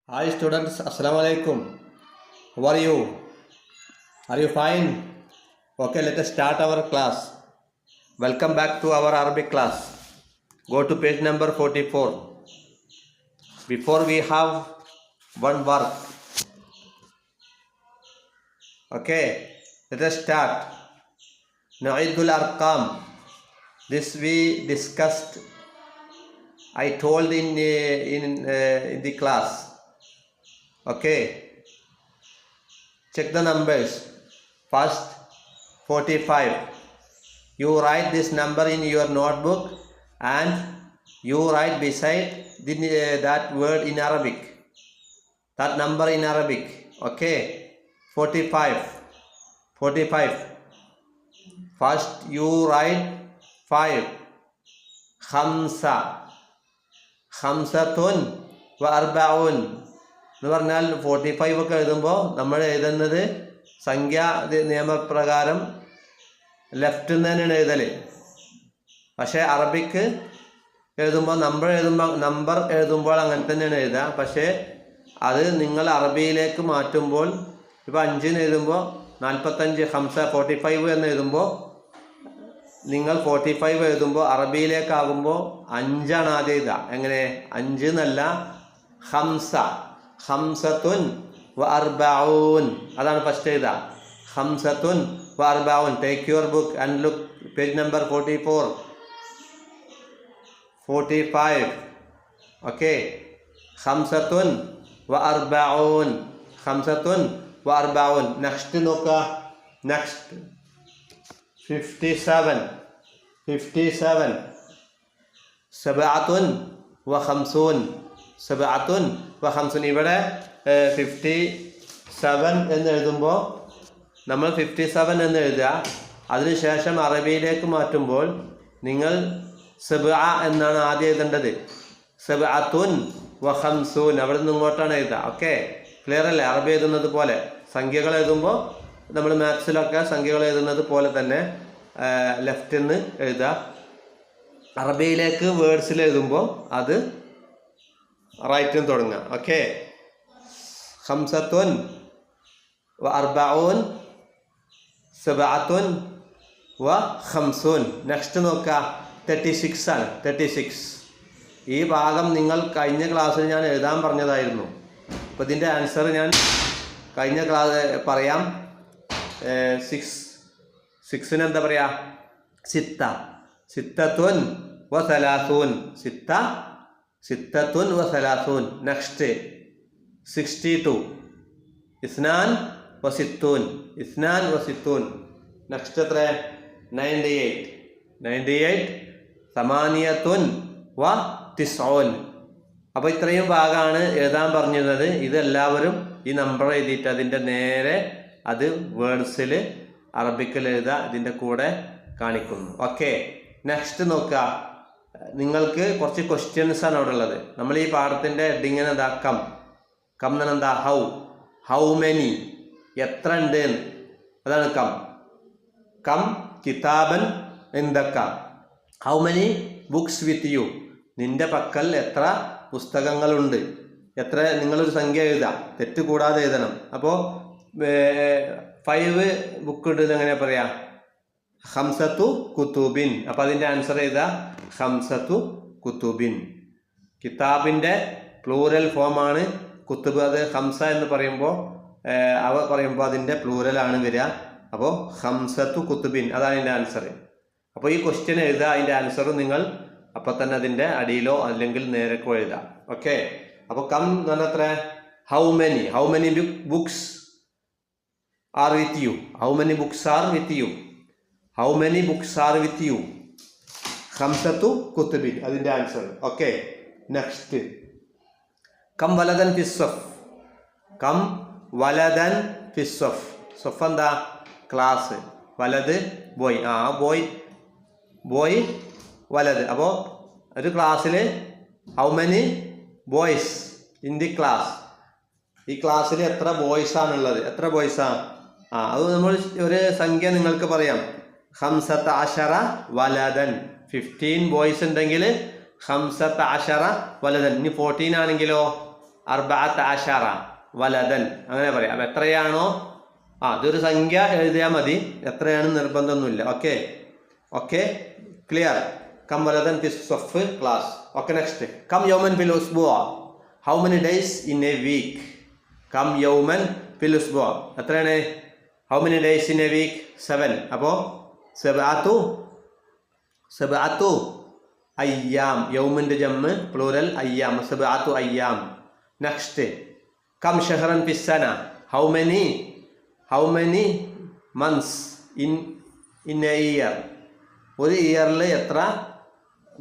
Hi students, Assalamu alaikum. How are you? Are you fine? Okay, let us start our class. Welcome back to our Arabic class. Go to page number 44. Before we have one work. Okay, let us start. Na'idul Arqam. This we discussed. I told in the class. Okay, check the numbers. First, 45. You write this number in your notebook and you write beside that word in Arabic, that number in Arabic. Okay, 45. First you write 5. Khamsatun wa arba'un എന്ന് പറഞ്ഞാൽ 45 ഒക്കെ എഴുതുമ്പോൾ നമ്മൾ എഴുതുന്നത് സംഖ്യ നിയമപ്രകാരം ലെഫ്റ്റിൽ നിന്ന് തന്നെയാണ് എഴുതൽ. പക്ഷേ അറബിക്ക് എഴുതുമ്പോൾ നമ്പർ എഴുതുമ്പോൾ അങ്ങനെ തന്നെയാണ് എഴുതുക. പക്ഷേ അത് നിങ്ങൾ അറബിയിലേക്ക് മാറ്റുമ്പോൾ ഇപ്പോൾ 5 എഴുതുമ്പോൾ 45 45 എന്ന് എഴുതുമ്പോൾ നിങ്ങൾ 45 എഴുതുമ്പോൾ അറബിയിലേക്കാകുമ്പോൾ 5 ആദ്യം എഴുതുക. എങ്ങനെ 5 എന്നല്ല, ഖംസത്തുൻ വ അർബഊൻ അതാണ് ഫസ്റ്റ് എഴുതുക. ഖംസത്തുൻ വ അർബഊൻ. Take your book and look page number 44, 45. Okay, ഖംസത്തുൻ വ അർബഊൻ. നെക്സ്റ്റ് നോക്കുക. നെക്സ്റ്റ് 57. സബഅത്തുൻ വ ഖംസൂൻ. ഇവിടെ 57 എന്ന് എഴുതുമ്പോൾ നമ്മൾ 57 എന്ന് എഴുതുക. അതിനുശേഷം അറബിയിലേക്ക് മാറ്റുമ്പോൾ നിങ്ങൾ സബ്അ എന്നാണ് ആദ്യം എഴുതേണ്ടത്. സബ്അത്തുൻ വ ഖംസൂൻ അവിടെ നിന്ന് ഇങ്ങോട്ടാണ് എഴുതുക. ഓക്കെ, ക്ലിയർ അല്ലേ? അറബി എഴുതുന്നത് പോലെ സംഖ്യകൾ എഴുതുമ്പോൾ നമ്മൾ മാത്സിലൊക്കെ സംഖ്യകൾ എഴുതുന്നത് പോലെ തന്നെ ലെഫ്റ്റിൽ നിന്ന് എഴുതുക. അറബിയിലേക്ക് വേർഡ്സിൽ എഴുതുമ്പോൾ അത് റൈറ്റിൽ നിന്ന് തുടങ്ങുക. ഓക്കെ, ഖംസത്തുൻ വ അർബഊൻ സബഅത്തുൻ വ ഖംസൂൻ. നെക്സ്റ്റ് നോക്കുക, 36 ആണ്. 36 ഈ ഭാഗം നിങ്ങൾ കഴിഞ്ഞ ക്ലാസ്സിൽ ഞാൻ എഴുതാൻ പറഞ്ഞതായിരുന്നു. അപ്പോൾ ഇതിൻ്റെ ആൻസർ ഞാൻ കഴിഞ്ഞ ക്ലാസ് പറയാം. 6ന് എന്താ പറയുക? സിത്തത്തുൻ വ സലാസൂൻ. സിത്തത്തുൻ വ സലാസൂൻ. നെക്സ്റ്റ് 62 ഇസ്നാൻ വ സിത്തൂൻ. നെക്സ്റ്റ് എത്ര? 98 സമാനിയത്തുൻ വ തിസ്ഊൻ. അപ്പോൾ ഇത്രയും ഭാഗമാണ് എഴുതാൻ പറഞ്ഞിരുന്നത്. ഇതെല്ലാവരും ഈ നമ്പർ എഴുതിയിട്ട് അതിൻ്റെ നേരെ അത് വേർഡ്സിൽ അറബിക്കിൽ എഴുതുക. ഇതിൻ്റെ കൂടെ കാണിക്കുന്നു. ഓക്കെ, നെക്സ്റ്റ് നോക്കുക. നിങ്ങൾക്ക് കുറച്ച് ക്വസ്റ്റ്യൻസ് ആണ് അവിടെ ഉള്ളത്. നമ്മൾ ഈ പാഠത്തിൻ്റെ ഹെഡിങ്ങിന് എന്താ? കം എന്താ? ഹൗ മെനി, എത്ര ഉണ്ട് എന്ന്. അതാണ് കം കിതാബൻ ഇന്ദക. How many books with you, നിന്റെ പക്കൽ എത്ര പുസ്തകങ്ങളുണ്ട്. എത്ര നിങ്ങളൊരു സംഖ്യ എഴുതാം, തെറ്റ് കൂടാതെ എഴുതണം. അപ്പോൾ 5 ബുക്ക് ഉണ്ട് എങ്ങനെയാ പറയാ? ഖംസത്തു കുതുബിൻ. അപ്പോൾ അതിൻ്റെ ആൻസർ എഴുതാ ഖംസത്തു കുതുബിൻ. കിതാബിൻ്റെ പ്ലൂറൽ ഫോമാണ് കുത്തുബ്. അത് ഖംസ എന്ന് പറയുമ്പോൾ അതിൻ്റെ പ്ലൂറലാണ് വരിക. അപ്പോൾ ഖംസത്തു കുതുബിൻ അതാണ് അതിൻ്റെ ആൻസർ. അപ്പോൾ ഈ ക്വസ്റ്റ്യൻ എഴുതുക, അതിൻ്റെ ആൻസറും നിങ്ങൾ അപ്പോൾ തന്നെ അതിൻ്റെ അടിയിലോ അല്ലെങ്കിൽ നേരക്കോ എഴുതാം. ഓക്കെ, അപ്പോൾ കം എന്ന് പറഞ്ഞാൽ എത്ര? How many books are with you. How many books are with you. ഖംസത്തു കുതുബിൻ അതിൻ്റെ ആൻസർ. ഓക്കെ, നെക്സ്റ്റ് കം വലദൻ ഫിസ്സഫ്. സഫ് എന്താ? ക്ലാസ്. വലത് ബോയ്. ബോയ് വലത്. അപ്പോൾ ഒരു ക്ലാസ്സിൽ how many boys in the class. ഈ ക്ലാസ്സിൽ എത്ര ബോയ്സ് ആണുള്ളത്? എത്ര ബോയ്സാണ്? അത് നമ്മൾ ഒരു സംഖ്യ നിങ്ങൾക്ക് പറയാം. 15 വലദൻ. 15 ബോയ്സ് ഉണ്ടെങ്കിൽ 15 വലദൻ. ഇനി 14 ആണെങ്കിലോ അർബഅത അശറ വലദൻ, അങ്ങനെ പറയാം. അപ്പം എത്രയാണോ അതൊരു സംഖ്യ എഴുതിയാൽ മതി, എത്രയാണ് നിർബന്ധമൊന്നുമില്ല. Okay okay clear. കം വലദൻ ഫി സഫ് ക്ലാസ്. Okay next. കം യൗമൻ ഫിൽ ഉസ്ബുഅ, how many days in a week. കം യൗമൻ ഫിൽ ഉസ്ബുഅ എത്രയാണ്? How many days in a week? 7. അപ്പോൾ സബ്അത്തു അയ്യാം. യൗമിൻ്റെ ജമ്മ് പ്ലൂരൽ അയ്യാം, സബ്അത്തു അയ്യാം. നെക്സ്റ്റ്. കം ഷഹറൻ ഫിസ്സന, how many months in a year. ഒരു ഇയറിൽ എത്ര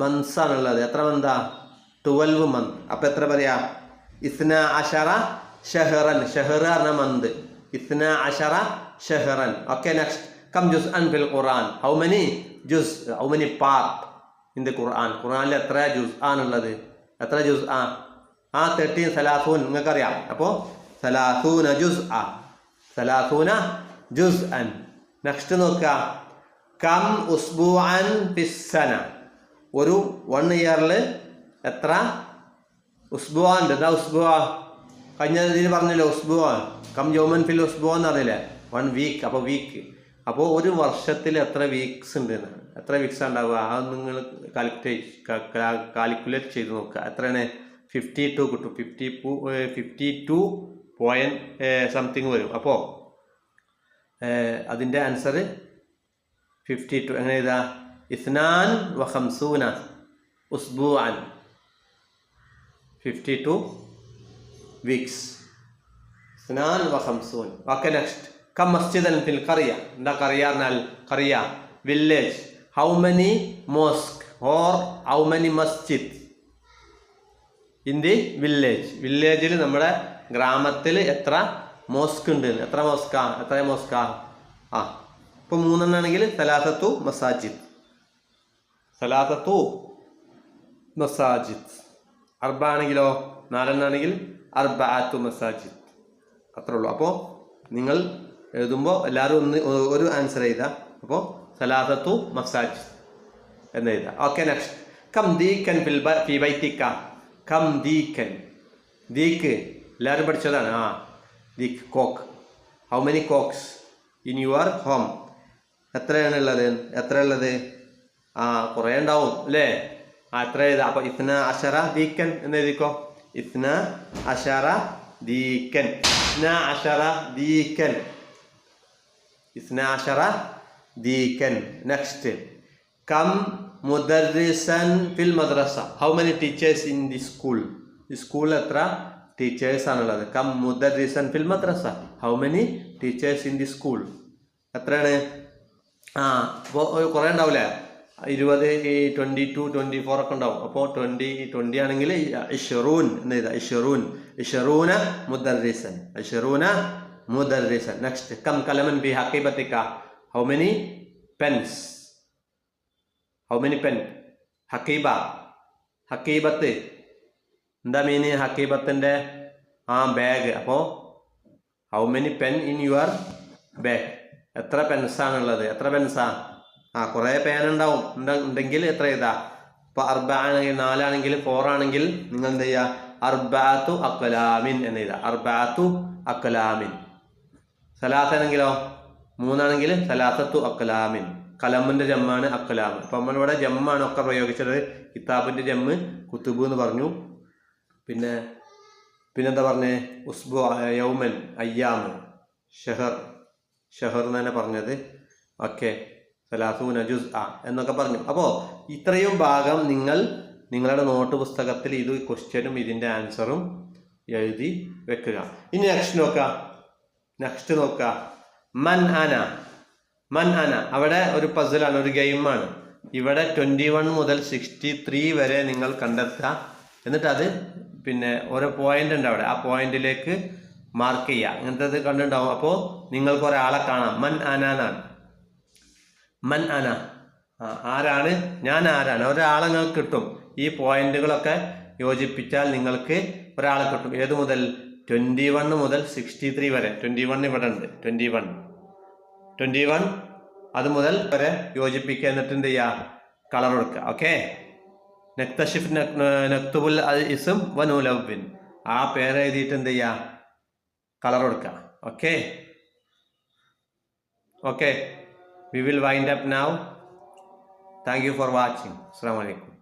മന്ത്സ് ആണുള്ളത്? എത്ര മന്താ? 12 മന്ത്. അപ്പം എത്ര പറയാ? ഇസ്ന അഷറ ഷഹറൻ. ഷഹർ പറഞ്ഞ മന്ത്. ഇസ്ന അഷറ ഷഹറൻ. Okay next. കം ജുസ് അൻ ഫിൽ ഖുർആൻ, ഹൗ മെനി ജുസ്, how many part in the Quran. ഖുർആനിൽ എത്ര ജുസ് ആണുള്ളത്? എത്ര ജുസ് 13 സലാസൂൻ നിങ്ങൾക്കറിയാം. അപ്പോൾ 30 ജുസ് അൻ. നെക്സ്റ്റ് നോക്കുക. കം ഉസ്ബുഅൻ ഫിസ്സന, ഒരു 1 ഇയറിൽ എത്ര ഉസ്ബുഅ ഉണ്ട്? എന്താ ഉസ്ബുഅ? കഴിഞ്ഞ ഇതിൽ പറഞ്ഞില്ലേ ഉസ്ബുഅ. കം യൗമൻ ഫിൽ ഉസ്ബുഅ എന്ന് പറഞ്ഞില്ലേ 1 വീക്ക്. അപ്പോൾ വീക്ക്. അപ്പോൾ ഒരു വർഷത്തിൽ എത്ര വീക്സ് ഉണ്ട്? എത്ര വീക്സ് ഉണ്ടാവുക? അത് നിങ്ങൾ കാൽക്കുലേറ്റ് ചെയ്ത് നോക്കുക. എത്രയാണ്? 52 കിട്ടും. 52 പോയിന്റ് സംതിങ് വരും. അപ്പോൾ അതിൻ്റെ ആൻസർ 52. എങ്ങനെ എഴുതാ? ഇസ്നാൻ വ ഖംസൂന ഉസ്ബുഅൻ, 52 വീക്സ്. ഇസ്നാൻ വ ഖംസൂൻ. Okay next. കം മസ്ജിദൻ ഫിൽ ഖറിയ. എന്താ ഖറിയ എന്നാൽ? ഖറിയ village. How many mosque or how many മസ്ജിദ് ഇൻ ദി വില്ലേജ്. വില്ലേജിൽ നമ്മുടെ ഗ്രാമത്തിൽ എത്ര മോസ്ക് ഉണ്ട്? എത്ര മോസ്കാ? ഇപ്പോൾ 3 ആണെങ്കിൽ സലാസത്തു മസാജിദ്. അർബ ആണെങ്കിലോ? 4 ആണെങ്കിൽ അർബഅത്തു മസാജിദ്. അത്രേ ഉള്ളൂ. അപ്പോൾ നിങ്ങൾ എഴുതുമ്പോൾ എല്ലാവരും ഒരു ആൻസർ എഴുതാം. അപ്പോൾ സലാസത്തു മസാജിദ് എന്ന് എഴുതാം. Okay next. കം ദീക്കൻ ഫി ബൈത്തിക. കം ദീക്കൻ. ദീക്ക് എല്ലാവരും പഠിച്ചതാണ്. ദീക്ക് cock. How many cocks in your home? എത്രയാണുള്ളത്? കുറേ ഉണ്ടാവും അല്ലേ? എത്ര എഴുതാം? അപ്പോൾ ഇസ്ന അഷറ ദീക്കൻ എന്ന് എഴുതിക്കോ. ഇസ്ന അഷറ ദീക്കൻ. നെക്സ്റ്റ്. കം മുദർരിസൻ ഫിൽ മദ്രസ, how many teachers in the school? ഈ സ്കൂളിൽ എത്ര ടീച്ചേഴ്സ് ആണുള്ളത്? കം മുദർരിസൻ ഫിൽ മദ്രസ, how many teachers in the school? എത്രയാണ്? അപ്പോൾ കുറേ ഉണ്ടാവില്ലേ? 20, 22, 24 ഒക്കെ ഉണ്ടാവും. അപ്പോൾ 20 ആണെങ്കിൽ ഇഷ്റൂൻ എന്ന് എഴുതാം. ഇഷ്റൂന മുദർരിസൻ. നെക്സ്റ്റ്. കം കലമൻ ബി ഹക്കീബത്തിക, ഹൗ മെനി പെൻസ്? ഹക്കീബത്ത് എന്താ മീന്? ഹക്കീബത്തിൻ്റെ ബാഗ്. അപ്പോൾ how many pen in your bag? എത്ര പെൻസാണുള്ളത്? എത്ര പെൻസാ? കുറേ പേൻ ഉണ്ടാവും. ഉണ്ടെങ്കിൽ എത്ര എഴുതാ? ഇപ്പോൾ 4 ആണെങ്കിൽ 4 ആണെങ്കിൽ 4 ആണെങ്കിൽ നിങ്ങൾ എന്ത് ചെയ്യുക? അർബഅത്തു അക്ലാമിൻ എന്ന് എഴുതാം. അർബഅത്തു അക്ലാമിൻ. സലാസനെങ്കിലോ? 3 ആണെങ്കിൽ സലാസത്തു അക്ലാമിൻ. കലമിൻ്റെ ജമ്മാണ് അക്ലാം. അപ്പം നമ്മളിവിടെ ജമ്മാണ് ഒക്കെ പ്രയോഗിച്ചത്. കിതാബിൻ്റെ ജമ്മ് കുത്തുബ് എന്ന് പറഞ്ഞു. പിന്നെന്താ പറഞ്ഞേ? ഉസ്ബു, യൗമൻ, അയ്യാം, ഷഹർ എന്ന് തന്നെ പറഞ്ഞത്. ഓക്കെ. സലാസൂന ജുസ് എന്നൊക്കെ പറഞ്ഞു. അപ്പോൾ ഇത്രയും ഭാഗം നിങ്ങളുടെ നോട്ട് പുസ്തകത്തിൽ ഇത് ക്വസ്റ്റ്യനും ഇതിൻ്റെ ആൻസറും എഴുതി വെക്കുക. ഇനി നെക്സ്റ്റ് നോക്കുക. മൻ അന. അവിടെ ഒരു പസിലാണ്, ഒരു ഗെയിമാണ്. ഇവിടെ 21 മുതൽ 63 വരെ നിങ്ങൾ കണ്ടെത്തുക. എന്നിട്ട് അത് ഓരോ പോയിന്റ് ഉണ്ട് അവിടെ. ആ പോയിന്റിലേക്ക് മാർക്ക് ചെയ്യുക. അങ്ങനത്തെ കണ്ടുണ്ടാവും. അപ്പോൾ നിങ്ങൾക്ക് ഒരാളെ കാണാം. മൻ അന എന്നാണ്. മൻ അന, ആരാണ്? ഞാൻ ആരാണ്? ഒരാളെ നിങ്ങൾക്ക് കിട്ടും. ഈ പോയിന്റുകളൊക്കെ യോജിപ്പിച്ചാൽ നിങ്ങൾക്ക് ഒരാളെ കിട്ടും. ഏത് മുതൽ? 21 മുതൽ 63 വരെ. 21 ഇവിടെ ഉണ്ട്. 21 അത് മുതൽ വരെ യോജിപ്പിക്കുക. എന്നിട്ട് എന്ത് ചെയ്യുക? കളർ കൊടുക്കുക. ഓക്കെ. നക്തഷിഫ് നക്തുബുൽ ഇസ്ം വ നുലവ്വിൻ. ആ പേര് എഴുതിയിട്ട് എന്ത് ചെയ്യുക, കളർ കൊടുക്കുക. Okay okay, we will wind up now. Thank you for watching. അസ്സലാമു അലൈക്കും.